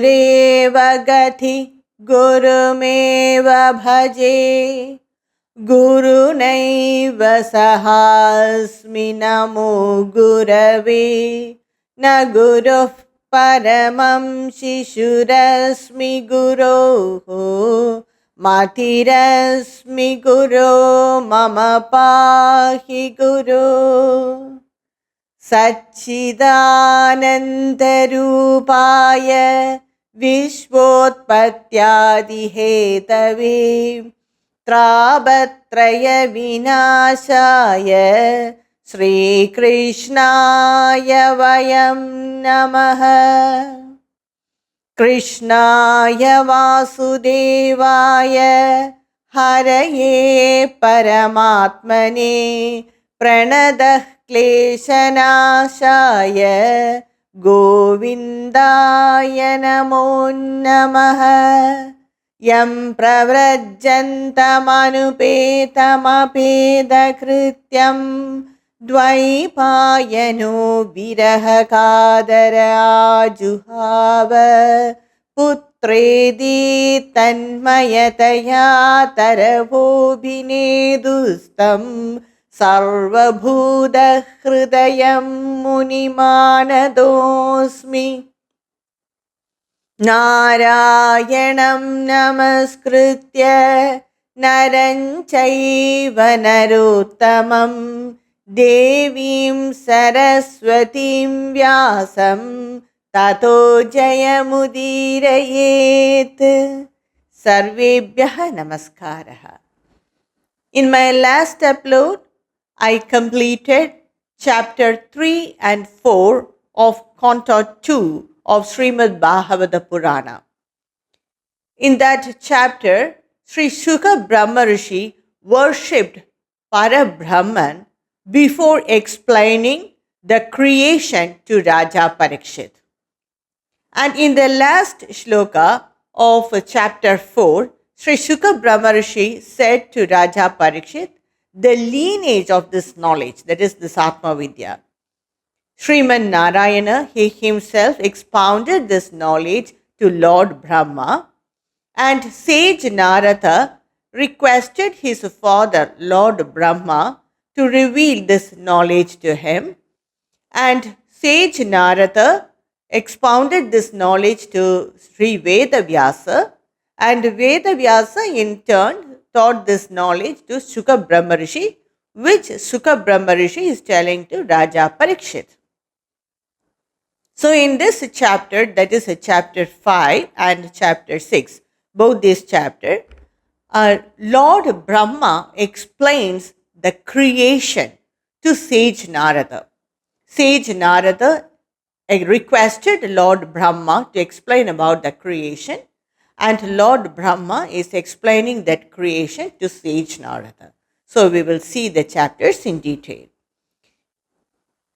गुरुरेव गति गुरुमेव भजे गुरुनैव सहास्मि नमो गुरवे न गुरुः परमं शिशुरस्मि गुरोः मतिरस्मि गुरो मम पाहि गुरो सच्चिदानन्दरूपाय विश्वोत्पत्त्यादिहेतवे त्रापत्रयविनाशाय श्रीकृष्णाय वयं नमः। कृष्णाय वासुदेवाय हरये परमात्मने प्रणतः क्लेशनाशाय गोविन्दाय नमो नमः। यं प्रव्रजन्तमनुपेतमपेदकृत्यं द्वैपायनो विरहकादर आजुहाव पुत्रेति तन्मयतया तरवोऽभिनेदुस्तं सर्वभूतहृदयं मुनिमानतोऽस्मि। नारायणं नमस्कृत्य नरं चैव नरोत्तमं देवीं सरस्वतीं व्यासं ततो जयमुदीरयेत्। सर्वेभ्यः नमस्कारः। In my last upload, I completed chapter 3 and 4 of Canto 2 of Srimad Bhagavata Purana. In that chapter, Sri Shuka Brahmarishi worshipped Parabrahman before explaining the creation to Raja Parikshit. And in the last shloka of chapter 4, Sri Shuka Brahmarishi said to Raja Parikshit the lineage of this knowledge, that is this Atma Vidya. Sriman Narayana, he himself expounded this knowledge to Lord Brahma, and sage Narada requested his father, Lord Brahma, to reveal this knowledge to him, and sage Narada expounded this knowledge to Sri Vedavyasa, and Vedavyasa in turn taught this knowledge to Shuka Brahmarishi, which Shuka Brahmarishi is telling to Raja Parikshit. So in this chapter, that is chapter 5 and chapter 6, both these chapters, Lord Brahma explains the creation to sage Narada. Sage Narada requested Lord Brahma to explain about the creation, and Lord Brahma is explaining that creation to sage Narada. So we will see the chapters in detail.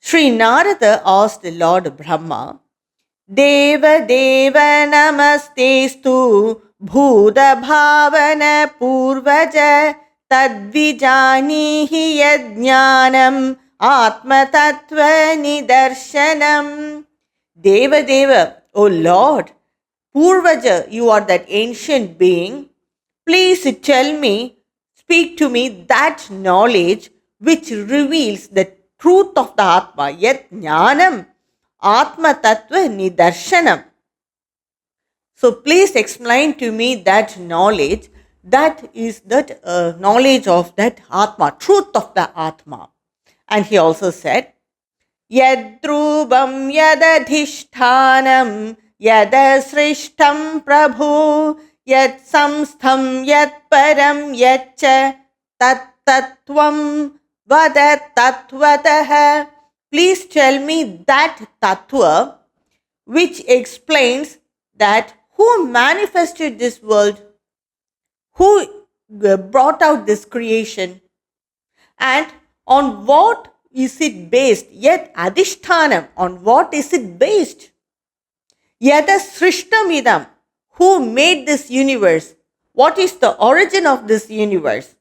Sri Narada asked Lord Brahma, Deva Deva Namastestu Bhuda Bhavana Purvaja Tadvijanihi Yajnanam Atma Tattva Nidarshanam. Deva Deva, O Lord, Purvaja, you are that ancient being. Please tell me, speak to me that knowledge which reveals the truth of the Atma, yet jnanam, Atma Tattva Nidarshanam. So please explain to me that knowledge, that is that knowledge of that Atma, truth of the Atma. And he also said, Yadrubam yadadhishthanam yadasrishtam prabhu yad samstham yad param yadcha tat tattvam vada tattvataha. Please tell me that tattva which explains that who manifested this world, who brought out this creation, and on what is it based? Yet adhishthanam, on what is it based? Yada srishtamidam, who made this universe? What is the origin of this universe?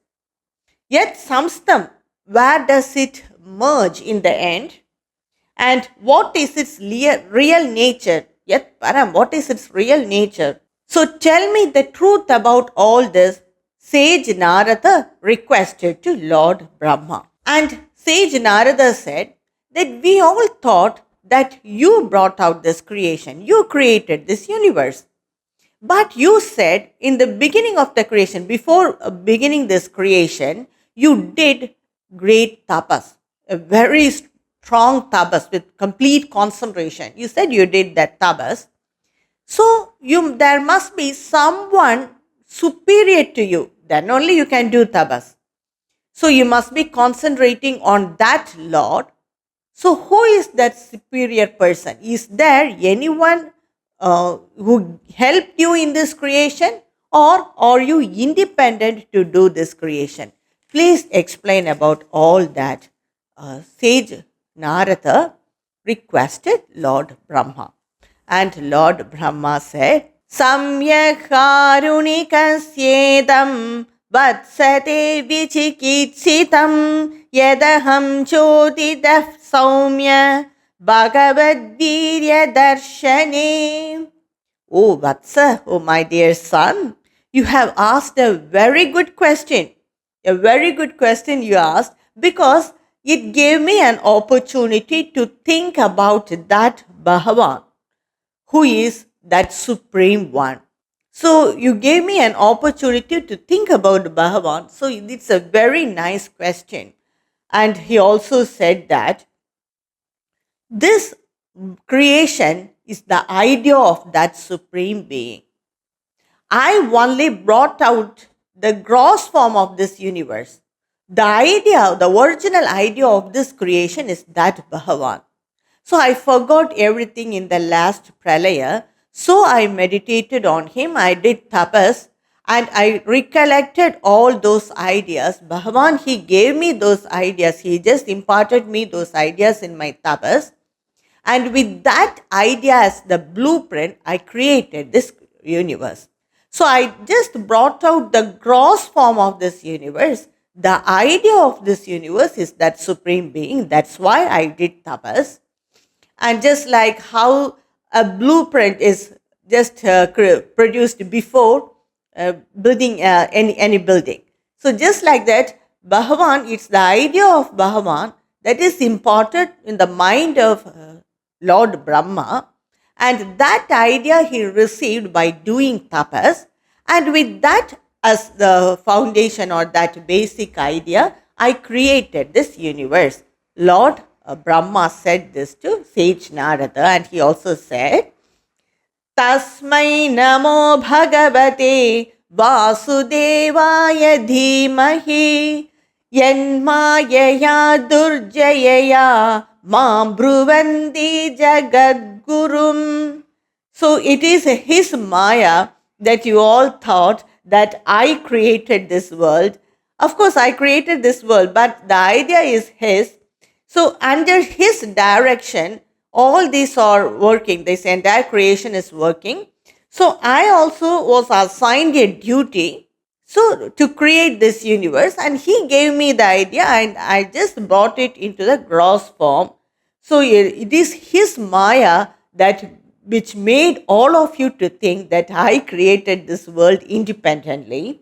Yet samstam, where does it merge in the end? And what is its real nature? Yet Param, what is its real nature? So tell me the truth about all this, sage Narada requested to Lord Brahma. And sage Narada said that we all thought that you brought out this creation, you created this universe. But you said in the beginning of the creation, before beginning this creation, you did great tapas, a very strong tapas with complete concentration. You said you did that tapas. So there must be someone superior to you. Then only you can do tapas. So you must be concentrating on that Lord. So who is that superior person? Is there anyone who helped you in this creation, or are you independent to do this creation? Please explain about all that. Sage Narada requested Lord Brahma. And Lord Brahma said, Samyak karunikasyedam vatsate vichikitsitam yadaham jyotidah saumya bhagavad-virya darshane. Oh Vatsa, oh my dear son, you have asked a very good question. A very good question you asked, because it gave me an opportunity to think about that Bhagavan, who is that Supreme One. So you gave me an opportunity to think about Bhagavan. So it's a very nice question. And he also said that this creation is the idea of that Supreme Being. I only brought out the gross form of this universe. The idea, the original idea of this creation is that Bhagavan. So I forgot everything in the last pralaya. So I meditated on him, I did tapas, and I recollected all those ideas. Bhagavan, he gave me those ideas. He just imparted me those ideas in my tapas. And with that idea as the blueprint, I created this universe. So I just brought out the gross form of this universe. The idea of this universe is that Supreme Being. That's why I did tapas. And just like how a blueprint is just produced before building any building. So just like that, Bhagavan, it's the idea of Bhagavan that is imparted in the mind of Lord Brahma. And that idea he received by doing tapas. And with that as the foundation or that basic idea, I created this universe. Lord Brahma said this to sage Narada, and he also said, Tasmai namo bhagavate vasudevaya dhimahi yanmayaya durjayaya mam bruvandi jagadgurum. So it is his Maya that you all thought that I created this world. Of course, I created this world, but the idea is his. So under his direction, all these are working. This entire creation is working. So I also was assigned a duty to create this universe, and he gave me the idea and I just brought it into the gross form. So it is his Maya which made all of you to think that I created this world independently.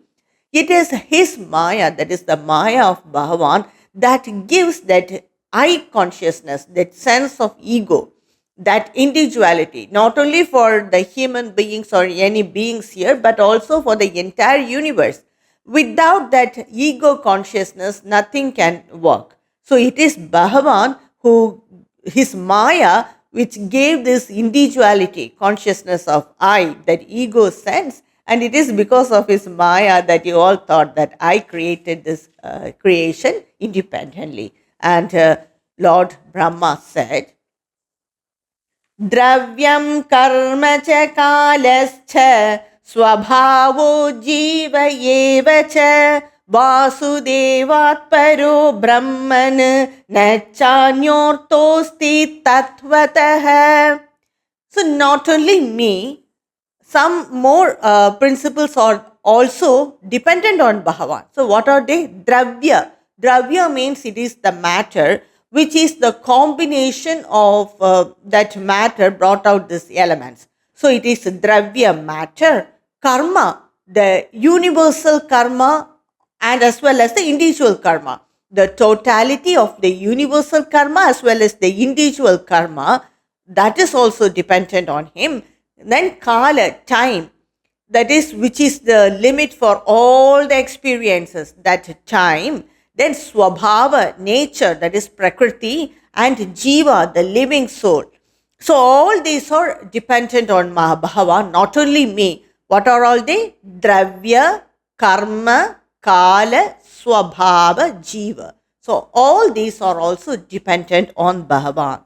It is his Maya, that is the Maya of Bhagavan, that gives that I consciousness, that sense of ego, that individuality, not only for the human beings or any beings here, but also for the entire universe. Without that ego consciousness, nothing can work. So it is Bhagavan his Maya, which gave this individuality, consciousness of I, that ego sense. And it is because of his Maya that you all thought that I created this creation independently. And Lord Brahma said, Dravyam karma cha kalascha swabhavo jiva eva cha vasudevat paro brahman nachanyortosti tatvatah. So not only me, some more principles are also dependent on Bhagavan. So what are they? Dravya. Dravya means it is the matter. which is the combination of that matter brought out these elements. So it is dravya, matter, karma, the universal karma, and as well as the individual karma. The totality of the universal karma as well as the individual karma, that is also dependent on him. Then kala, time, that is which is the limit for all the experiences, that time. Then swabhava, nature, that is prakriti, and jiva, the living soul. So all these are dependent on Mahabhava, not only me. What are all they? Dravya, karma, kala, swabhava, jiva. So all these are also dependent on Bhagavan.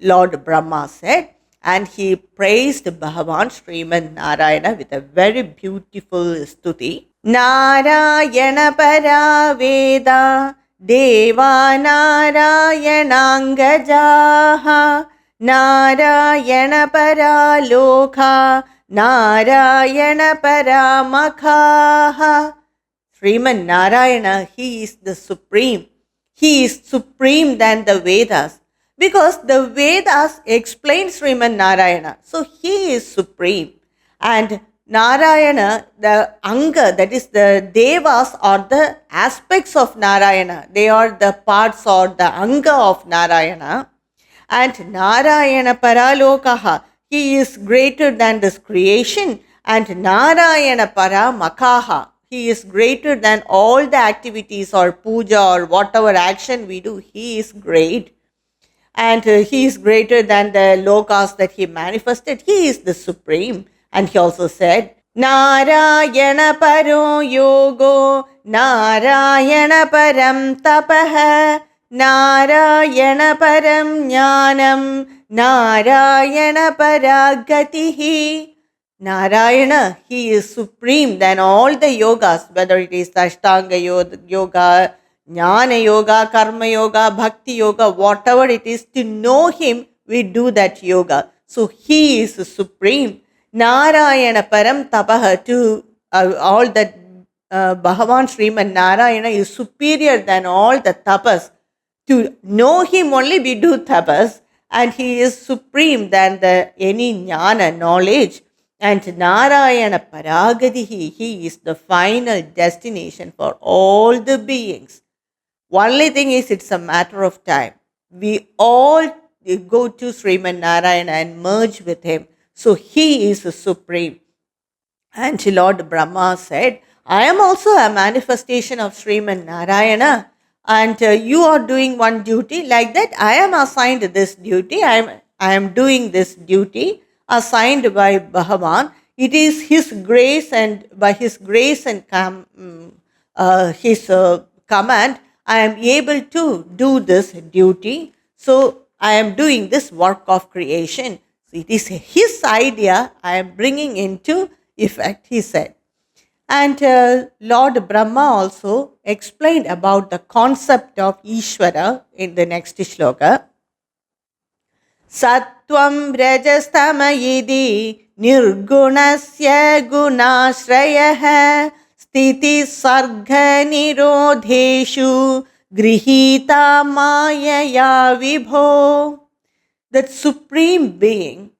Lord Brahma said, and he praised Bhagavan Sriman Narayana with a very beautiful stuti. Narayana para veda deva narayanangajaha narayana para lokha narayana para makhaha. Sriman Narayana, he is the supreme. He is supreme than the Vedas, because the Vedas explain Sriman Narayana. So he is supreme. And Narayana, the Anga, that is the Devas, are the aspects of Narayana. They are the parts or the Anga of Narayana. And Narayana Paralokaha, he is greater than this creation. And Narayana Paramakaha, he is greater than all the activities or puja or whatever action we do. He is great. And he is greater than the lokas that he manifested. He is the supreme. And he also said, Narayana paro yogo, Narayana param tapaha, Narayana param jnanam, Narayana paragatihi. Narayana, he is supreme than all the yogas, whether it is Ashtanga yoga, Jnana yoga, Karma yoga, Bhakti yoga, whatever it is, to know him, we do that yoga. So he is supreme. Narayana param tapaha, to all that Bhagavan Sriman Narayana is superior than all the tapas. To know him only we do tapas, and he is supreme than any jnana, knowledge. And Narayana Paragadihi, he is the final destination for all the beings. Only thing is, it's a matter of time. We all go to Sriman Narayana and merge with him. So he is the supreme. And Lord Brahma said, I am also a manifestation of Sriman Narayana. And you are doing one duty. Like that, I am assigned this duty. I am doing this duty assigned by Bhagavan. It is his grace, and by his grace and his command, I am able to do this duty. So I am doing this work of creation. So it is his idea I am bringing into effect, he said. And Lord Brahma also explained about the concept of Ishvara in the next shloka. Sattvam rajastama yidi nirgunasya gunashrayah sthiti sarga nirodheshu grihita mayaya vibho. That supreme being,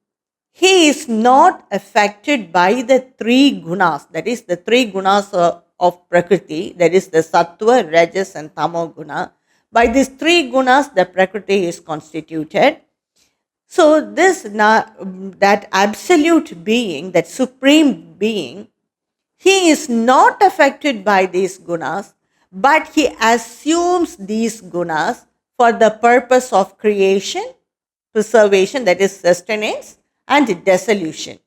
he is not affected by the three gunas, that is the three gunas of Prakriti, that is the Sattva, Rajas and Tamo guna. By these three gunas, the Prakriti is constituted. So that absolute being, that supreme being, he is not affected by these gunas, but he assumes these gunas for the purpose of creation, preservation, that is sustenance, and dissolution.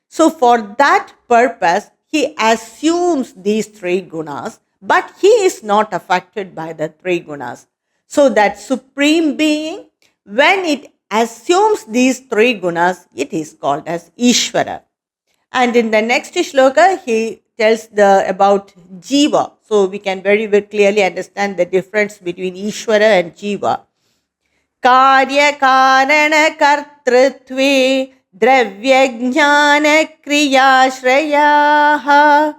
So for that purpose, he assumes these three gunas, but he is not affected by the three gunas. So that supreme being, when it assumes these three gunas, it is called as Ishvara. And in the next shloka, he tells about Jiva. So we can very, very clearly understand the difference between Ishvara and Jiva. Karya karana kartrutve Dravyajnana kriyashrayaha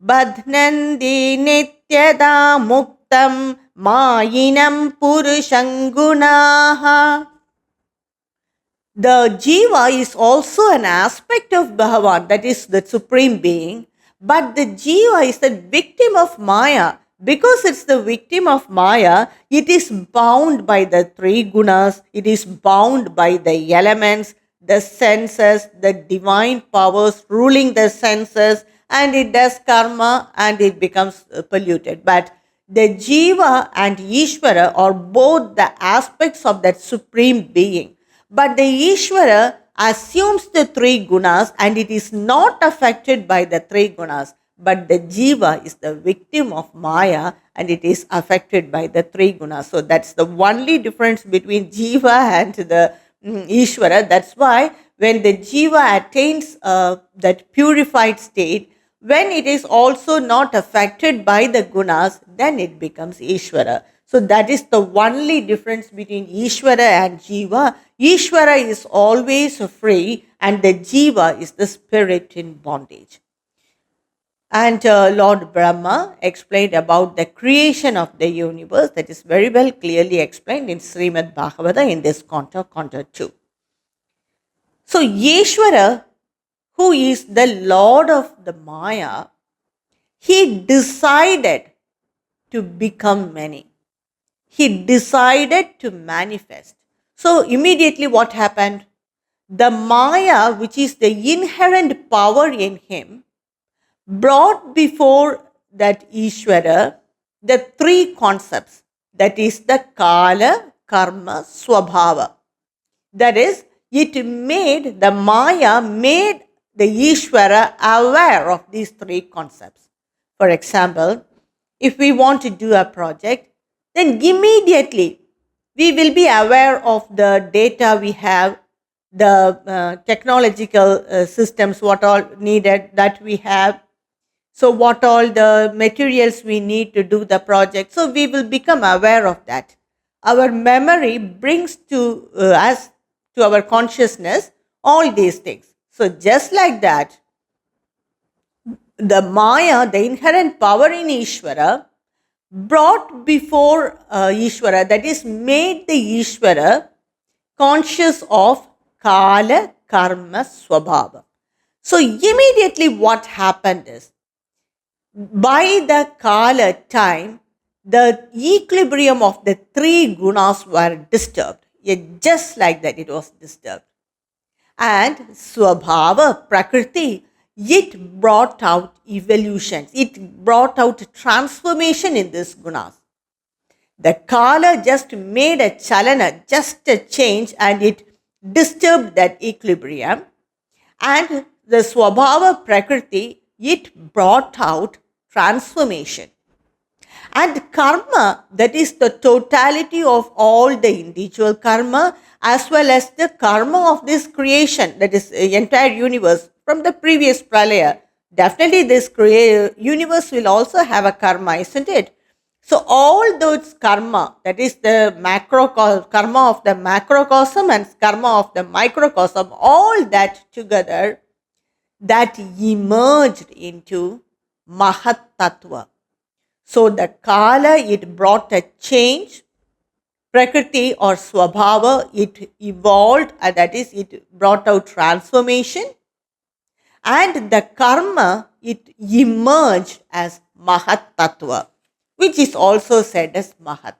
badhnandi nityada muktam Mayinam Purushangunaha. The Jiva is also an aspect of Bhagavan, that is the Supreme Being, but the Jiva is the victim of Maya. Because it's the victim of Maya, it is bound by the three gunas, it is bound by the elements, the senses, the divine powers ruling the senses, and it does karma and it becomes polluted. But the Jiva and Ishvara are both the aspects of that Supreme Being. But the Ishvara assumes the three gunas and it is not affected by the three gunas. But the Jiva is the victim of Maya and it is affected by the three gunas. So that's the only difference between Jiva and the Ishvara. That's why when the Jiva attains that purified state, when it is also not affected by the gunas, then it becomes Ishvara. So that is the only difference between Ishvara and Jiva. Ishvara is always free and the Jiva is the spirit in bondage. And Lord Brahma explained about the creation of the universe. That is very well clearly explained in Srimad Bhagavata in this canto 2. So Yeshwara, who is the Lord of the Maya, he decided to become many. He decided to manifest. So immediately what happened? The Maya, which is the inherent power in him, brought before that Ishvara the three concepts, that is the Kala, Karma, Swabhava. That is, it made, the Maya made the Ishvara aware of these three concepts. For example, if we want to do a project, then immediately we will be aware of the data we have, the technological systems, what all needed that we have. So what all the materials we need to do the project. So we will become aware of that. Our memory brings to us, to our consciousness, all these things. So just like that, the Maya, the inherent power in Ishvara, brought before Ishvara, that is, made the Ishvara conscious of Kala, Karma, Swabhava. So immediately what happened is, by the Kala time, the equilibrium of the three gunas were disturbed. Just like that, it was disturbed. And Swabhava, Prakriti, it brought out evolutions. It brought out transformation in these gunas. The Kala just made a chalana, just a change, and it disturbed that equilibrium. And the Swabhava, Prakriti, it brought out transformation. And karma, that is the totality of all the individual karma as well as the karma of this creation, that is the entire universe from the previous pralaya. Definitely this universe will also have a karma, isn't it? So all those karma, that is the karma of the macrocosm and karma of the microcosm, all that together, that emerged into Mahat Tattva. So the Kala, it brought a change. Prakriti or Swabhava, it evolved, and that is, it brought out transformation. And the Karma, it emerged as Mahat Tattva, which is also said as Mahat.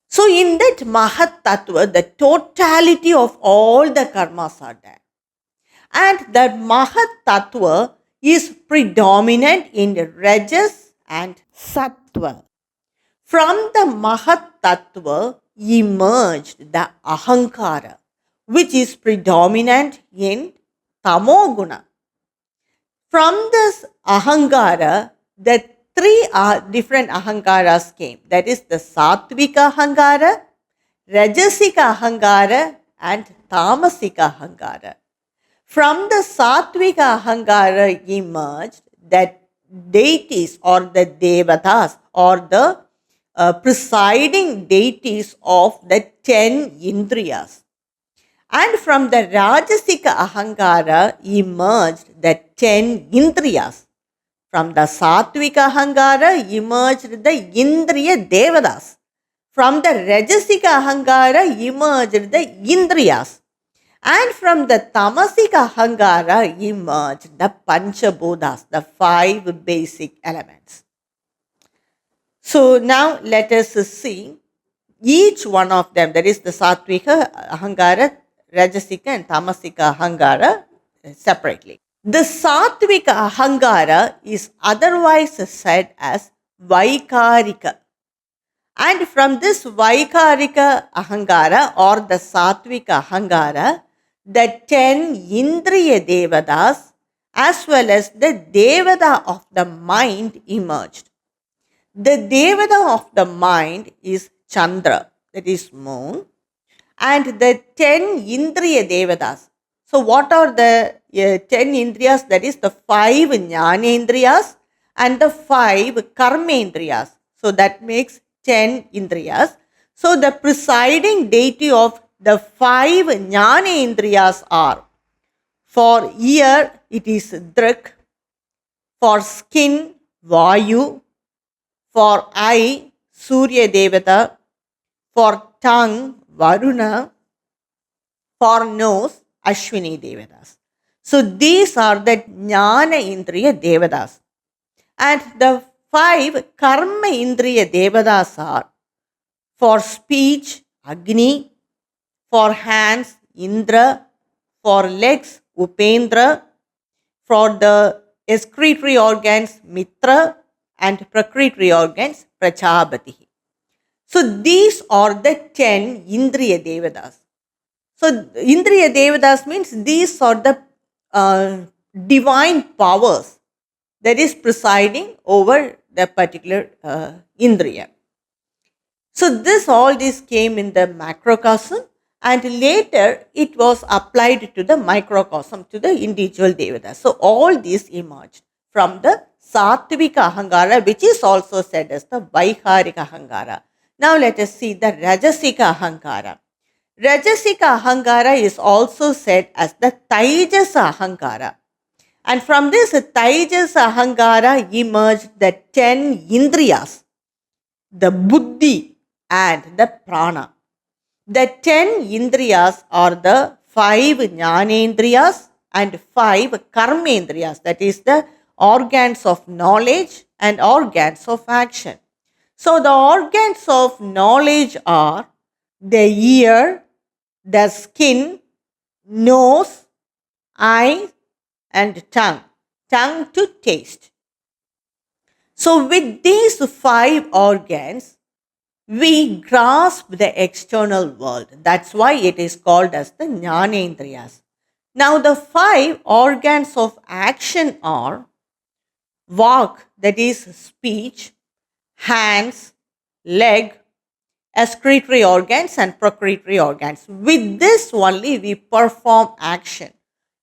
So in that Mahat Tattva, the totality of all the karmas are there. And that Mahat Tattva is predominant in Rajas and Sattva. From the Mahat Tattva emerged the Ahankara, which is predominant in Tamoguna. From this Ahankara, the three different Ahankaras came. That is the Sattvika Ahankara, Rajasika Ahankara, and Tamasika Ahankara. From the Sattvika Ahankara emerged that deities or the Devatas or the presiding deities of the 10 Indriyas. And from the Rajasika Ahankara emerged the 10 Indriyas. From the Satvika Ahankara emerged the Indriya Devadas. From the Rajasika Ahankara emerged the Indriyas. And from the Tamasika Ahankara emerged the Panchabhutas, the 5 basic elements. So now let us see each one of them, that is the Satvika Ahankara, Rajasika and Tamasika Ahankara separately. The Satvika Ahankara is otherwise said as Vaikarika. And from this Vaikarika Ahankara or the Satvika Ahankara, the 10 Indriya Devadas as well as the Devada of the mind emerged. The Devada of the mind is Chandra, that is moon, and the 10 Indriya Devadas. So what are the 10 Indriyas? That is the 5 Jnanendriyas and the 5 Karmendriyas. So that makes 10 Indriyas. So the presiding deity of the 5 Jnanendriyas are: for ear it is Drik, for skin Vayu, for eye Surya Devata, for tongue Varuna, for nose Ashwini Devatas. So these are the Jnana Indriya Devadas. And the 5 Karma Indriya Devadas are: for speech Agni, for hands Indra, for legs Upendra, for the excretory organs Mitra, and procreatory organs Prajapati. So these are the 10 Indriya Devadas. So Indriya Devadas means these are the divine powers that is presiding over the particular Indriya. So all this came in the macrocosm, and later it was applied to the microcosm, to the individual Devadas. So all these emerged from the Satvika Ahankara, which is also said as the Vaikarika Ahankara. Now let us see the Rajasika Ahankara. Rajasika Ahankara is also said as the Taijasa Ahankara. And from this Taijasa Ahankara emerged the 10 Indriyas, the Buddhi and the Prana. The 10 Indriyas are the 5 Jnanendriyas and 5 Karmendriyas, that is the organs of knowledge and organs of action. So the organs of knowledge are the ear, the skin, nose, eye, and tongue. Tongue to taste. So with these 5 organs, we grasp the external world. That's why it is called as the Jnanendriyas. Now the 5 organs of action are Vak, that is speech, hands, leg, excretory organs and procreatory organs. With this only we perform action.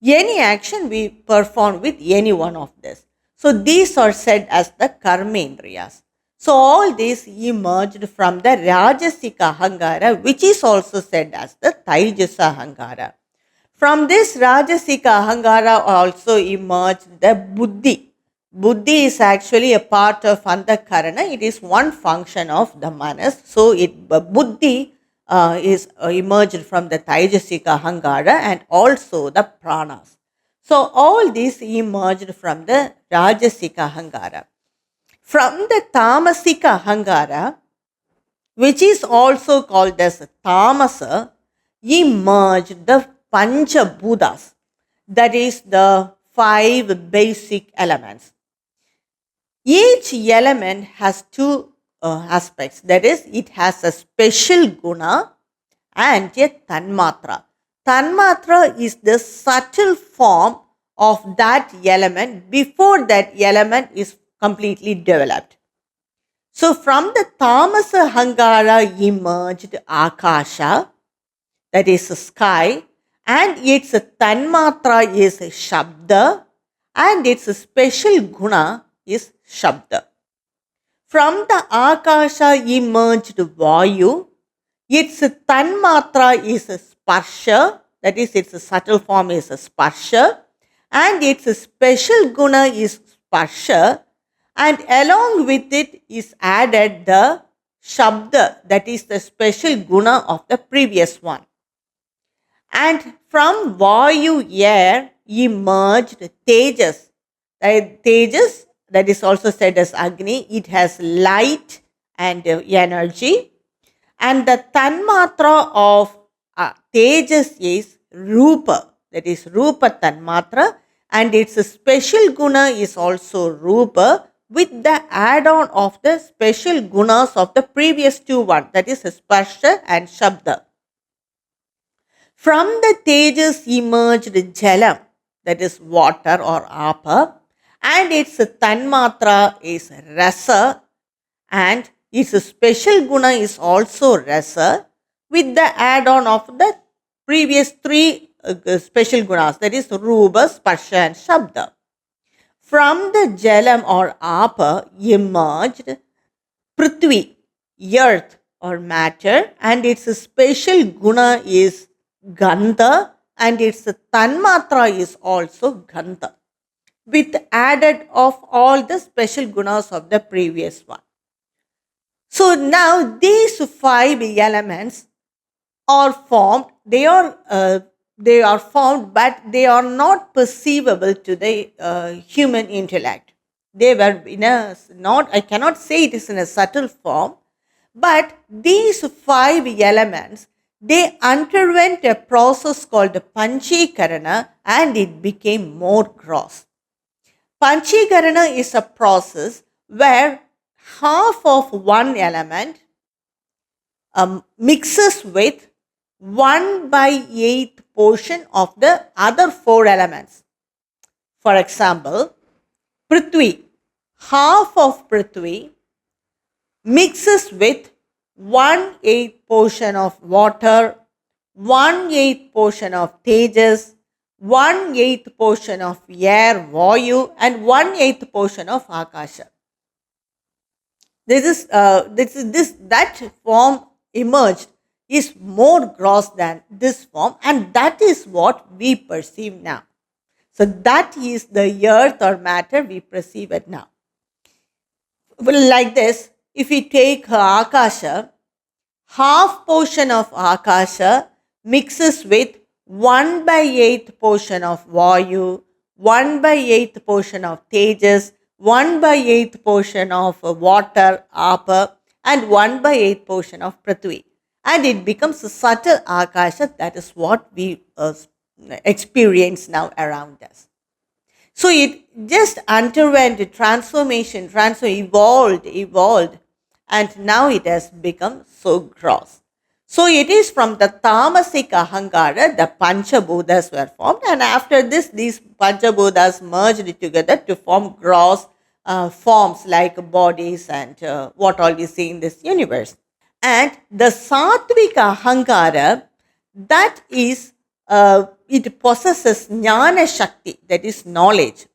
Any action we perform with any one of this. So these are said as the Karmendriyas. So all these emerged from the Rajasika Ahankara, which is also said as the Taijasa Ahankara. From this Rajasika Ahankara also emerged the Buddhi. Buddhi is actually a part of Antakarana. It is one function of the Manas. So Buddhi is emerged from the Taijasika Ahankara and also the Pranas. So all these emerged from the Rajasika Ahankara. From the Tamasika Ahankara, which is also called as Tamasa, emerged the Panchabhutas, that is the 5 basic elements. Each element has 2 aspects, that is, it has a special guna and a tanmatra. Tanmatra is the subtle form of that element before that element is completely developed. So from the Tamasa Ahankara emerged Akasha, that is sky, and its tanmatra is Shabda, and its special guna is Shabda. From the Akasha emerged Vayu, its tanmatra is Sparsha, that is its subtle form is Sparsha, and its special guna is sparsha, and along with it is added the shabda, that is the special guna of the previous one. And from Vayu air emerged Tejas. Tejas, that is also said as Agni, it has light and energy. And the Tanmatra of Tejas is Rupa, that is Rupa Tanmatra, and its special guna is also Rupa with the add-on of the special gunas of the previous two ones, that is Sparsha and Shabda. From the Tejas emerged Jalam, that is water or Apa, and its Tanmatra is Rasa, and its special guna is also Rasa with the add-on of the previous three special gunas, that is Rupa, Sparsha and Shabda. From the Jalam or Apa emerged Prithvi, earth or matter, and its special guna is Gandha, and its Tanmatra is also Gandha, with added of all the special gunas of the previous one. So now these five elements are formed. They are formed, but they are not perceivable to the human intellect. They were in a not. I cannot say it is in a subtle form, but these five elements, they underwent a process called Panchikarana, and it became more gross. Panchikarana is a process where half of one element mixes with 1/8 portion of the other four elements. For example, Prithvi, half of Prithvi mixes with 1/8 portion of water, 1/8 portion of Tejas, 1/8 portion of air, Vayu, and 1/8 portion of Akasha. That form emerged is more gross than this form, and that is what we perceive now. So that is the earth or matter we perceive it now. Well, like this, if we take Akasha, half portion of Akasha mixes with 1/8 portion of Vayu, 1/8 portion of Tejas, 1/8 portion of water, Apa, and 1/8 portion of Prithvi. And it becomes a subtle Akasha. That is what we experience now around us. So it just underwent a transformation, evolved, and now it has become so gross. So it is from the Tamasik Ahankara, the Panchabhutas were formed, and after this, these Panchabhutas merged together to form gross forms like bodies and what all we see in this universe. And the Satvika Ahankara, that is, it possesses Jnana Shakti, that is knowledge.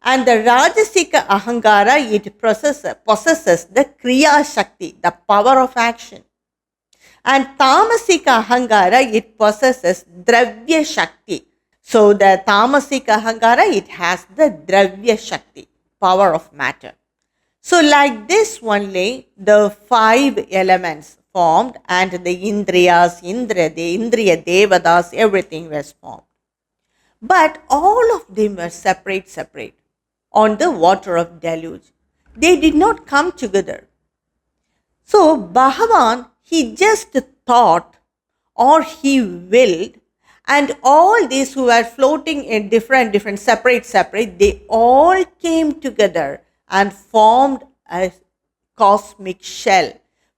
And the Rajasika Ahankara, it possesses the Kriya Shakti, the power of action. And Tamasika Ahankara, it possesses Dravya Shakti. So the Tamasika Ahankara, it has the Dravya Shakti, power of matter. So like this only, the five elements formed, and the Indriyas, the Indriya Devatas, everything was formed. But all of them were separate on the water of deluge. They did not come together. So Bhagavan, he just thought or he willed, and all these who were floating in different, separate, they all came together and formed a cosmic shell,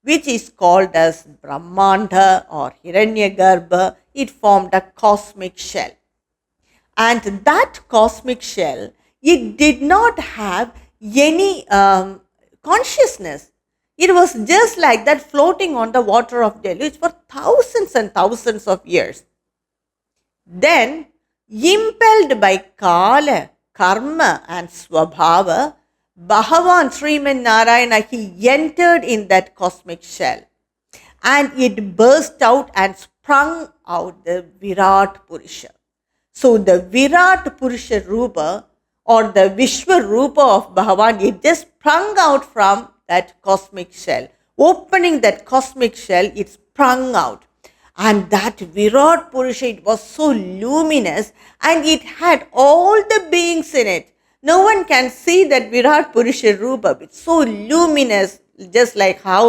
which is called as Brahmanda or Hiranyagarbha. It formed a cosmic shell. And that cosmic shell, it did not have any consciousness. It was just like that, floating on the water of deluge for thousands and thousands of years. Then, impelled by Kala, Karma and Swabhava, Bhagavan Sriman Narayana, he entered in that cosmic shell, and it burst out and sprung out the Virat Purusha. So the Virat Purusha Rupa or the Vishwarupa of Bhagavan, it just sprung out from that cosmic shell. Opening that cosmic shell, it sprung out. And that Virat Purusha, it was so luminous and it had all the beings in it. No one can see that Virat Purusha Rupa. It's so luminous, just like how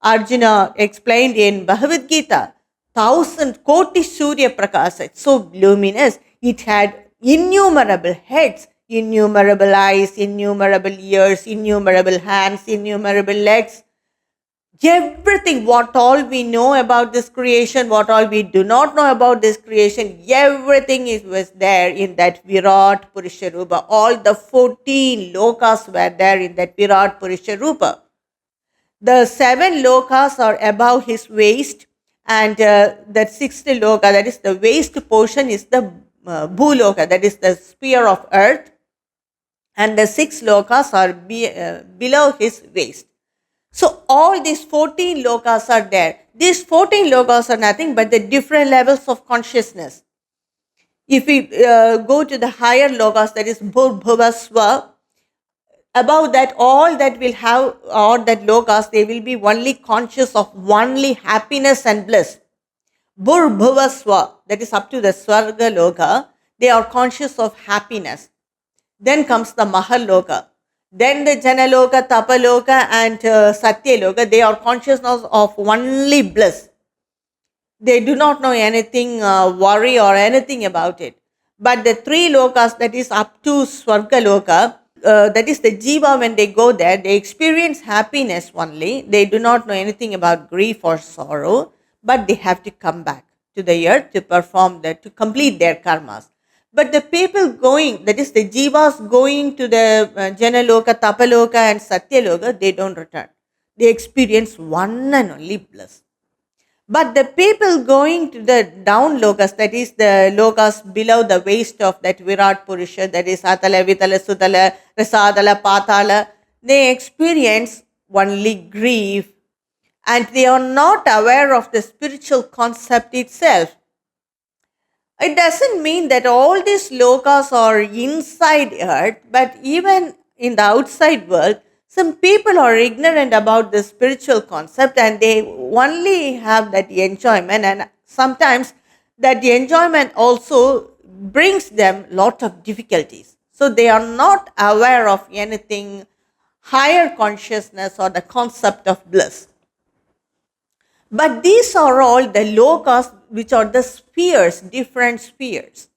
Arjuna explained in Bhagavad Gita. 1,000 Koti Surya Prakasa. It's so luminous. It had innumerable heads, innumerable eyes, innumerable ears, innumerable hands, innumerable legs. Everything, what all we know about this creation, what all we do not know about this creation, everything was there in that Virat Purusha Rupa. All the 14 lokas were there in that Virat Purusha Rupa. The 7 lokas are above his waist, and that 6th loka, that is the waist portion, is the Bhuloka, that is the sphere of earth, and the 6 lokas are below his waist. So all these 14 lokas are there. These 14 lokas are nothing but the different levels of consciousness. If we go to the higher lokas, that is Bhurbhuvasva, above that, all that will have, or that lokas, they will be only conscious of only happiness and bliss. Bhurbhuvasva, that is up to the Swarga Loka, they are conscious of happiness. Then comes the Mahaloka. Then the Janaloka, Tapaloka and Satyaloka, they are conscious of only bliss. They do not know anything, worry or anything about it. But the 3 lokas, that is up to Swarga Loka, that is the Jiva, when they go there, they experience happiness only. They do not know anything about grief or sorrow, but they have to come back to the earth to perform that, to complete their karmas. But the people going, that is the Jivas going to the Janaloka, Tapaloka and Satyaloka, they don't return. They experience one and only bliss. But the people going to the down lokas, that is the lokas below the waist of that Virat Purusha, that is Atala, Vitala, Sutala, Rasadala, Patala, they experience only grief and they are not aware of the spiritual concept itself. It doesn't mean that all these lokas are inside earth, but even in the outside world, some people are ignorant about the spiritual concept and they only have that enjoyment, and sometimes that enjoyment also brings them lot of difficulties. So they are not aware of anything higher consciousness or the concept of bliss. But these are all the lokas, which are the spheres, different spheres.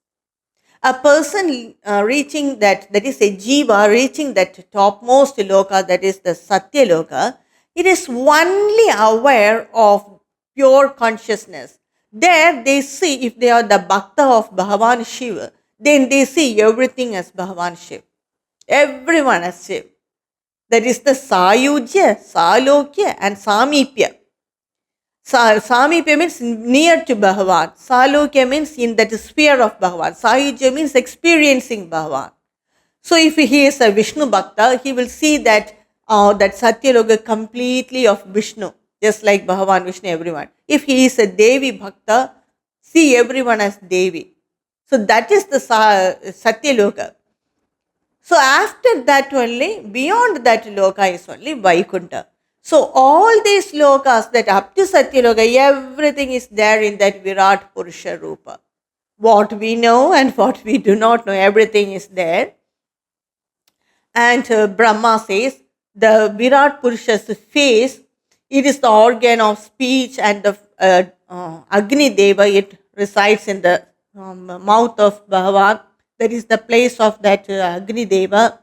A person reaching that is a jiva, reaching that topmost loka, that is the Satya Loka, it is only aware of pure consciousness. There they see, if they are the Bhakta of Bhagavan Shiva, then they see everything as Bhagavan Shiva. Everyone as Shiva. That is the Sayujya, Salokya and Samipya. Samipya means near to Bhagavan. Salokya means in that sphere of Bhagavan. Sayujya means experiencing Bhagavan. So if he is a Vishnu Bhakta, he will see that Satya Loka completely of Vishnu, just like Bhagavan, Vishnu, everyone. If he is a Devi Bhakta, see everyone as Devi. So that is the Satya Loka. So after that only, beyond that Loka is only Vaikuntha. So all these lokas, that up to Satyaloka, everything is there in that Virat Purusha Rupa. What we know and what we do not know, everything is there. And Brahma says, the Virat Purusha's face, it is the organ of speech, and the Agni Deva, it resides in the mouth of Bhagavan. That is the place of that Agni Deva.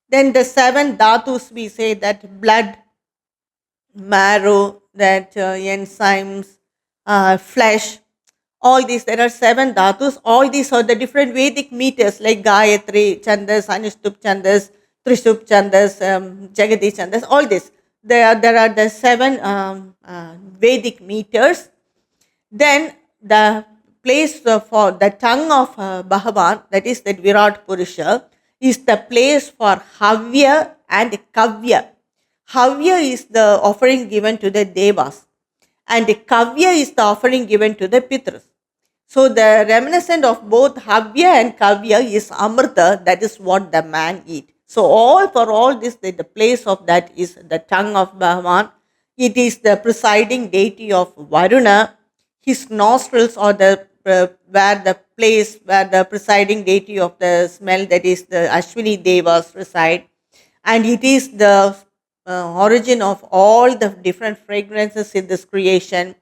Then the 7 dhatus, we say that blood, marrow, that enzymes, flesh, all these, there are 7 dhatus. All these are the different Vedic meters like Gayatri, Chandas, Anushtup Chandas, Trishtup Chandas, Jagati Chandas, all this. There are the 7 Vedic meters. Then the place for the tongue of Bhagavan, that is that Virat Purusha, is the place for Havya and Kavya. Havya is the offering given to the Devas, and Kavya is the offering given to the Pitras. So the reminiscent of both Havya and Kavya is Amrita, that is what the man eat. So all for all this, the place of that is the tongue of Bhagavan. It is the presiding deity of Varuna. His nostrils are the where the place where the presiding deity of the smell, that is the Ashwini Devas reside, and it is the origin of all the different fragrances in this creation.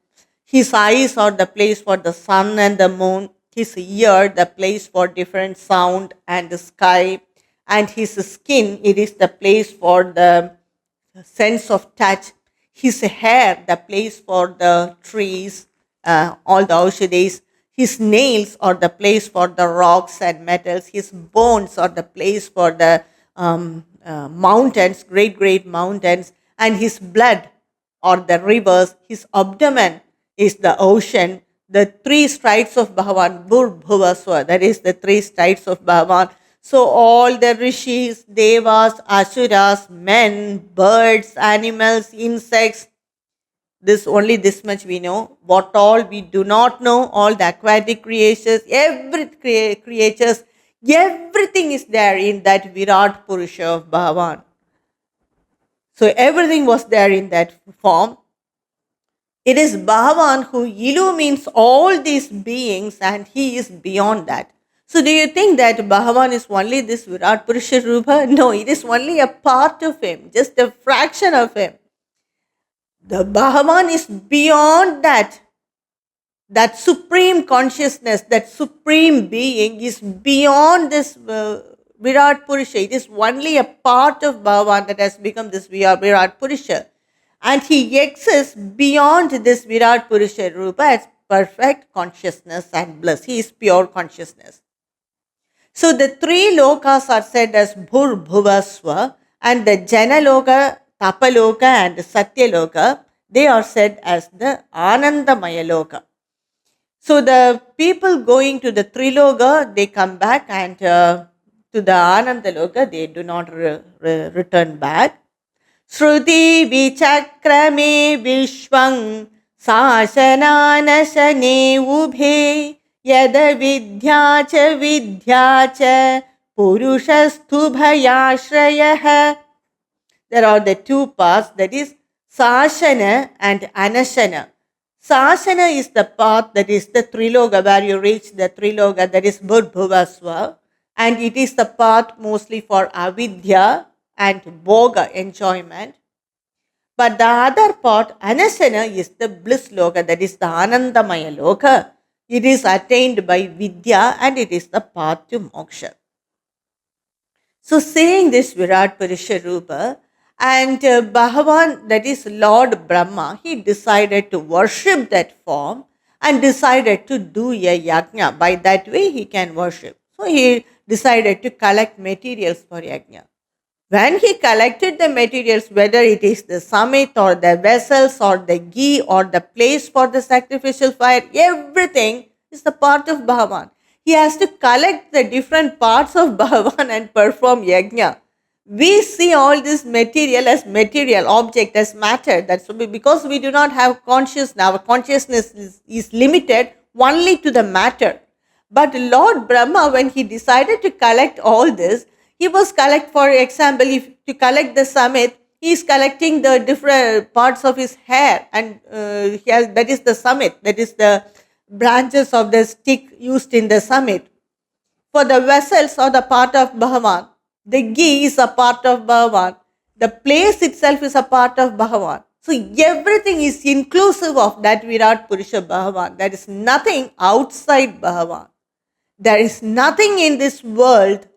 His eyes are the place for the sun and the moon, his ear the place for different sound and the sky, and his skin, it is the place for the sense of touch, his hair the place for the trees, all the Aushadis, his nails are the place for the rocks and metals, his bones are the place for the mountains, great, great mountains, and his blood or the rivers, his abdomen is the ocean. The three strides of Bhagavan, Bhur Bhuva Swa, that is the three strides of Bhagavan. So all the rishis, devas, asuras, men, birds, animals, insects, this only this much we know. What all we do not know, all the aquatic creatures, every creatures, everything is there in that Virat Purusha of Bhagavan. So everything was there in that form. It is Bhagavan who illumines all these beings, and he is beyond that. So do you think that Bhagavan is only this Virat Purusha Rupa? No, it is only a part of him, just a fraction of him. The Bhagavan is beyond that. That supreme consciousness, that supreme being is beyond this Virat Purusha. It is only a part of Bhagavan that has become this Virat Purusha. And he exists beyond this Virat Purusha Rupa as perfect consciousness and bliss. He is pure consciousness. So the three lokas are said as Bhur Bhuva Swa, and the Janaloka, Tapaloka and Satyaloka, they are said as the Anandamaya Loka. So the people going to the Triloka, they come back, and to the Anandaloka, they do not return back. Shruti vichakrame vishwang sāsanānasane ubhe yada vidhya cha purushastu bhayashrayah. There are the two parts, that is Sāsana and Anasana. Sāsana is the path, that is the Triloka, where you reach the Triloka, that is Buddhavaswa, and it is the path mostly for avidya and bhoga, enjoyment. But the other part, Anasana, is the bliss loka, that is the Anandamaya loka. It is attained by vidya, and it is the path to moksha. So saying this Virat Purusha Rupa, and Bhagavan, that is Lord Brahma, he decided to worship that form and decided to do a yajna. By that way he can worship. So he decided to collect materials for yajna. When he collected the materials, whether it is the summit or the vessels or the ghee or the place for the sacrificial fire, everything is the part of Bhagavan. He has to collect the different parts of Bhagavan and perform yajna. We see all this material as material, object as matter. That's because we do not have consciousness. Our consciousness is limited only to the matter. But Lord Brahma, when he decided to collect all this, he was for example, if to collect the summit, he is collecting the different parts of his hair, and that is the summit, that is the branches of the stick used in the summit. For the vessels or the part of Bhagavan, the ghee is a part of Bhagavan. The place itself is a part of Bhagavan. So everything is inclusive of that Virat Purusha Bhagavan. There is nothing outside Bhagavan. There is nothing in this world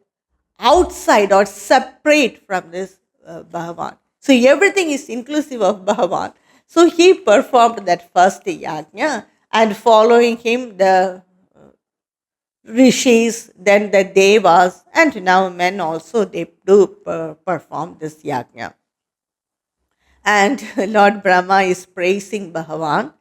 outside or separate from this Bhagavan. So everything is inclusive of Bhagavan. So he performed that first yajna, and following him the rishis, then the devas, and now men also, they do perform this yajna. And Lord Brahma is praising Bhagavan.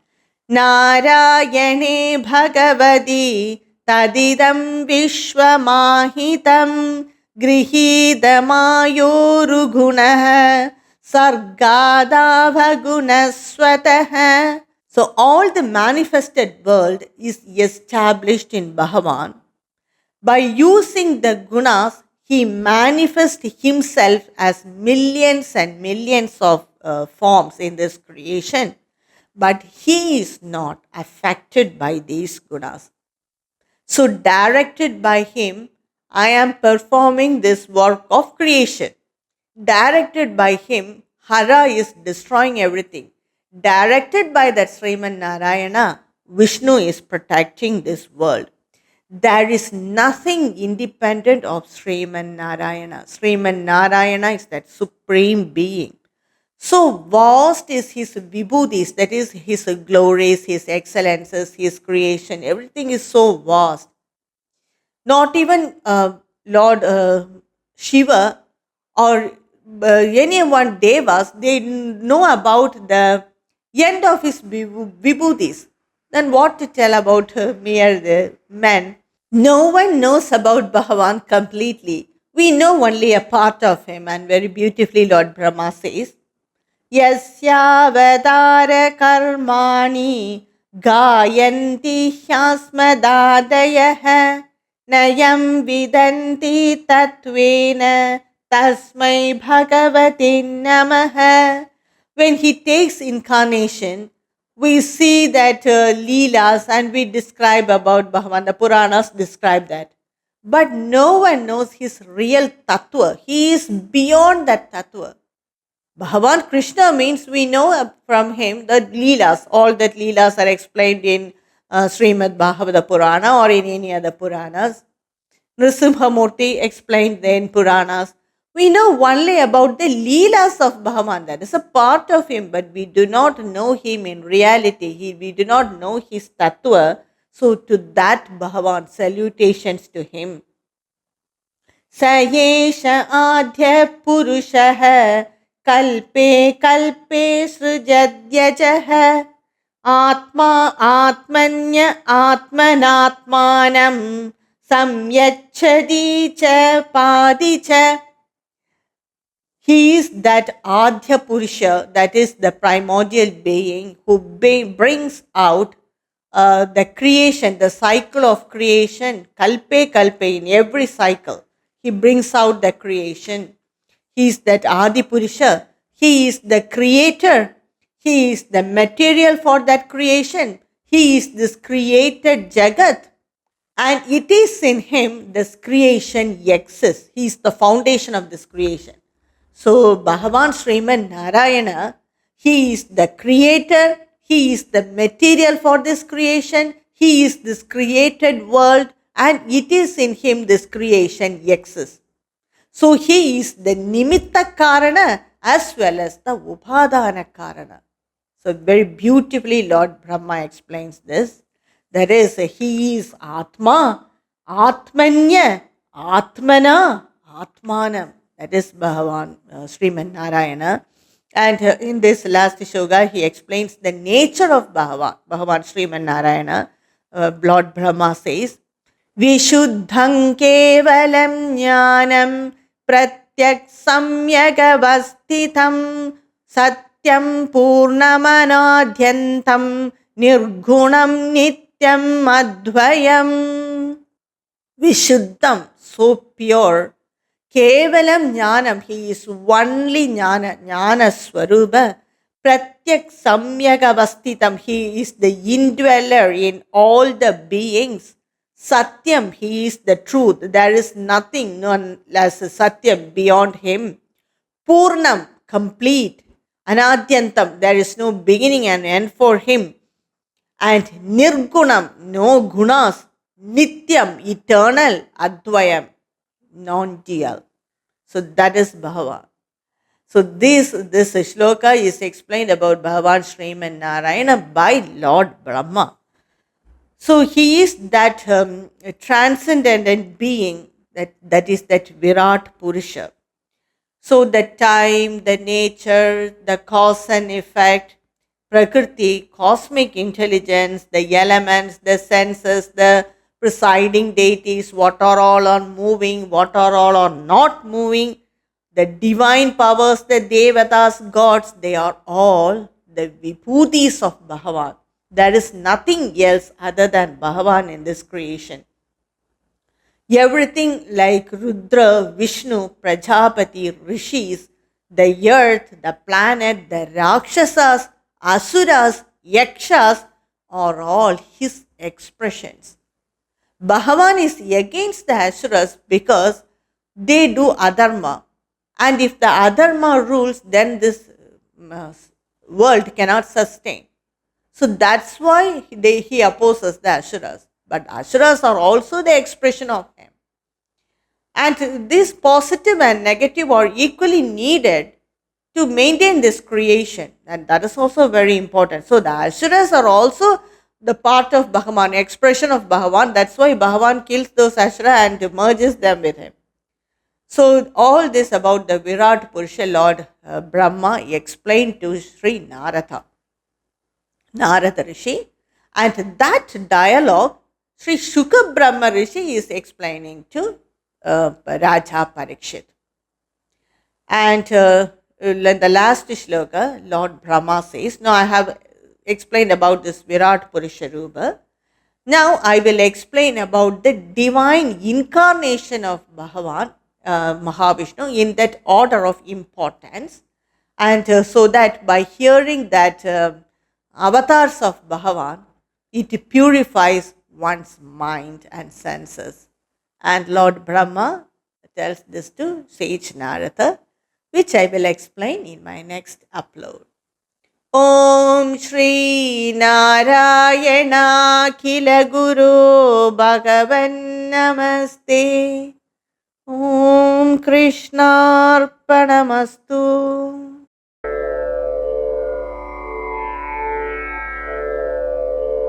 Narayane Bhagavadi Tadidam Vishwamahitam Grihidamayorugunah Sargadavagunaswatah So all the manifested world is established in Bhagavan. By using the gunas, he manifests himself as millions and millions of forms in this creation, but he is not affected by these gunas. So, directed by him, I am performing this work of creation. Directed by him, Hara is destroying everything. Directed by that Sriman Narayana, Vishnu is protecting this world. There is nothing independent of Sriman Narayana. Sriman Narayana is that supreme being. So vast is his vibhutis, that is his glories, his excellences, his creation. Everything is so vast. Not even Lord Shiva or anyone devas, they know about the end of his vibhutis. Then what to tell about mere men? No one knows about Bhagavan completely. We know only a part of him, and very beautifully Lord Brahma says, Yasyavadara karmani gayanti hyasmadadayaha nayam vidanti tatvena tasmai bhagavati namaha. When he takes incarnation, we see that Leelas and we describe about Bhagavan, the Puranas describe that. But no one knows his real tattva. He is beyond that tattva. Bhagavan Krishna means we know from him the Leelas. All that Leelas are explained in Srimad Bhagavata Purana or in any other Puranas. Nrsimhamurti explained in Puranas. We know only about the Leelas of Bhagavan. That is a part of him, but we do not know him in reality. We do not know his tattva. So to that Bhagavan, salutations to him. Sayesha adhya purushaha kalpe kalpe srujadyajah atma atmanya atmanatmanam samyachadi cha padi cha. He is that Adhya Purusha, that is the primordial being who brings out the creation, the cycle of creation, kalpe kalpe, in every cycle. He brings out the creation. He is that Adi Purusha. He is the creator. He is the material for that creation. He is this created Jagat. And it is in him this creation exists. He is the foundation of this creation. So, Bhagavan Sriman Narayana, he is the creator, he is the material for this creation, he is this created world, and it is in him this creation exists. So, he is the Nimitta Karana as well as the Upadana Karana. So, very beautifully Lord Brahma explains this. That is, he is Atma, Atmanya, Atmana, Atmanam. That is Bhagavan Sriman Narayana. And in this last Shoga, he explains the nature of Bhagavan Sriman Narayana. Lord Brahma says, Vishuddham kevalam jnanam pratyak samyagavasthitam satyam purnamanadhyantam nirgunam nityam advayam. Vishuddham, so pure. Kevalam Jnanam, he is only Jnana, Jnana Swarupa. Pratyak Samyagavastitam, he is the indweller in all the beings. Satyam, he is the truth. There is nothing known as Satyam beyond him. Purnam, complete. Anadyantam, there is no beginning and end for him. And Nirgunam, no gunas. Nityam, eternal. Advayam, non-dual. So that is Bhagavan. So this shloka is explained about Bhagavan Sriman Narayana by Lord Brahma. So he is that transcendent being, that is that Virat Purusha. So the time, the nature, the cause and effect, Prakriti, cosmic intelligence, the elements, the senses, the presiding deities, what are all are moving, what are all are not moving, the divine powers, the devatas, gods, they are all the vibhutis of Bhagavan. There is nothing else other than Bhagavan in this creation. Everything like Rudra, Vishnu, Prajapati, Rishis, the earth, the planet, the Rakshasas, Asuras, Yakshas are all his expressions. Bhagavan is against the Asuras because they do adharma. And if the adharma rules, then this world cannot sustain. So that's why he opposes the Asuras. But Asuras are also the expression of him. And this positive and negative are equally needed to maintain this creation. And that is also very important. So the Asuras are also the part of Bhagavan, expression of Bhagavan. That's why Bhagavan kills those Asura and merges them with him. So all this about the Virat Purusha Lord Brahma explained to Sri Narada Rishi, and that dialogue Sri Shuka Brahma Rishi is explaining to Raja Parikshit. And in the last shloka, Lord Brahma says, now I have explained about this Virat Purusha Rupa. Now I will explain about the divine incarnation of Bhagavan, Mahavishnu, in that order of importance. And so that by hearing that avatars of Bhagavan, it purifies one's mind and senses. And Lord Brahma tells this to sage Narada, which I will explain in my next upload. Om Shri Narayana Khila Guru Bhagavan Namaste. Om Krishna Arpanamastu.